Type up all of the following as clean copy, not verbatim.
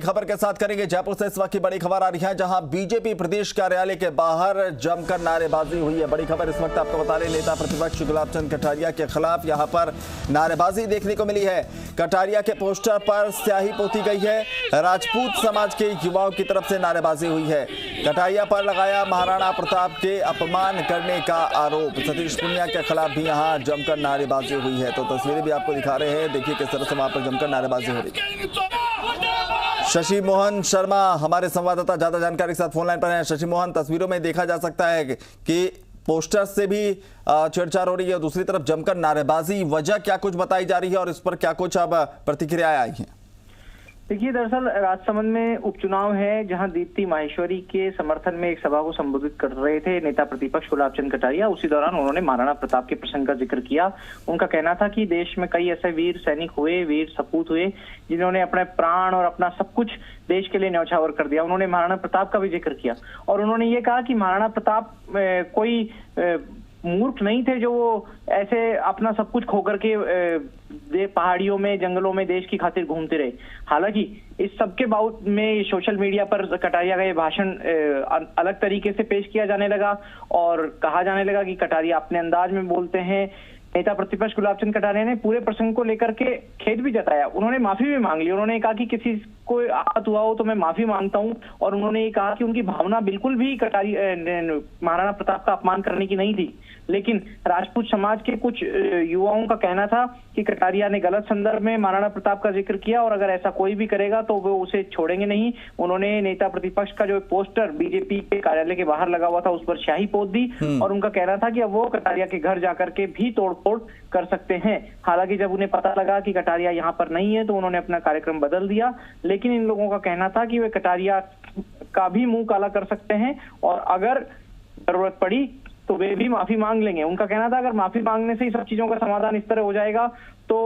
खबर के साथ करेंगे जयपुर से। इस वक्त की बड़ी खबर आ रही है जहां बीजेपी प्रदेश कार्यालय के बाहर जमकर नारेबाजी हुई है। बड़ी खबर इस वक्त आपको बता रहे, नेता प्रतिपक्ष गुलाब चंद कटारिया के खिलाफ यहां पर नारेबाजी देखने को मिली है। कटारिया के पोस्टर पर स्याही पोती गई है। राजपूत समाज के युवाओं की तरफ से नारेबाजी हुई है। कटारिया पर लगाया महाराणा प्रताप के अपमान करने का आरोप। सतीश पुनिया के खिलाफ भी यहाँ जमकर नारेबाजी हुई है। तो तस्वीरें भी आपको दिखा रहे हैं, देखिए किस तरह से वहां पर जमकर नारेबाजी हो रही है। शशि मोहन शर्मा हमारे संवाददाता ज्यादा जानकारी के साथ फोन लाइन पर हैं। शशि मोहन, तस्वीरों में देखा जा सकता है कि पोस्टर से भी छेड़छाड़ हो रही है, दूसरी तरफ जमकर नारेबाजी, वजह क्या कुछ बताई जा रही है और इस पर क्या कुछ अब प्रतिक्रियाएं आई हैं? देखिए, दरअसल राजसमंद में उपचुनाव है जहां दीप्ति माहेश्वरी के समर्थन में एक सभा को संबोधित कर रहे थे नेता प्रतिपक्ष गुलाब चंद कटारिया। उसी दौरान उन्होंने महाराणा प्रताप के प्रसंग का जिक्र किया। उनका कहना था कि देश में कई ऐसे वीर सैनिक हुए, वीर सपूत हुए, जिन्होंने अपने प्राण और अपना सब कुछ देश के लिए न्यौछावर कर दिया। उन्होंने महाराणा प्रताप का भी जिक्र किया और उन्होंने ये कहा कि महाराणा प्रताप कोई मूर्ख नहीं थे जो वो ऐसे अपना सब कुछ खोकर के पहाड़ियों में, जंगलों में देश की खातिर घूमते रहे। हालांकि इस सबके बावजूद में सोशल मीडिया पर कटारिया का ये भाषण अलग तरीके से पेश किया जाने लगा और कहा जाने लगा कि कटारिया अपने अंदाज में बोलते हैं। नेता प्रतिपक्ष गुलाब चंद कटारिया ने पूरे प्रसंग को लेकर के खेद भी जताया। उन्होंने माफी भी मांग ली। उन्होंने कहा कि किसी को आहत हुआ हो तो मैं माफी मांगता हूं और उन्होंने ये कहा कि उनकी भावना बिल्कुल भी महाराणा प्रताप का अपमान करने की नहीं थी। लेकिन राजपूत समाज के कुछ युवाओं का कहना था कि कटारिया ने गलत संदर्भ में महाराणा प्रताप का जिक्र किया और अगर ऐसा कोई भी करेगा तो वो उसे छोड़ेंगे नहीं। उन्होंने नेता प्रतिपक्ष का जो पोस्टर बीजेपी के कार्यालय के बाहर लगा हुआ था उस पर स्याही पोत दी और उनका कहना था कि अब वो कटारिया के घर जाकर के भी तोड़फोड़ कर सकते हैं। हालांकि जब उन्हें पता लगा कि कटारिया यहाँ पर नहीं है तो उन्होंने अपना कार्यक्रम बदल दिया। लेकिन इन लोगों का कहना था कि वे कटारिया का भी मुंह काला कर सकते हैं और अगर जरूरत पड़ी तो वे भी माफी मांग लेंगे। उनका कहना था अगर माफी मांगने से ही सब चीजों का समाधान इस तरह हो जाएगा तो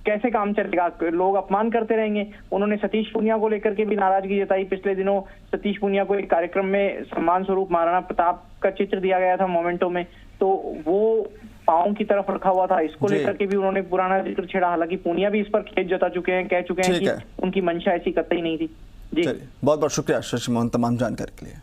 कैसे काम चलेगा, लोग अपमान करते रहेंगे। उन्होंने सतीश पुनिया को लेकर के भी नाराजगी जताई। पिछले दिनों सतीश पुनिया को एक कार्यक्रम में सम्मान स्वरूप महाराणा प्रताप का चित्र दिया गया था मोमेंटो में, तो वो पांव की तरफ रखा हुआ था। इसको लेकर के भी उन्होंने पुराना जिक्र छेड़ा। हालांकि पुनिया भी इस पर खेद जता चुके हैं, कह चुके हैं कि उनकी मंशा ऐसी कतई नहीं थी। जी, बहुत बहुत शुक्रिया शशि मोहन तमाम जानकारी के लिए।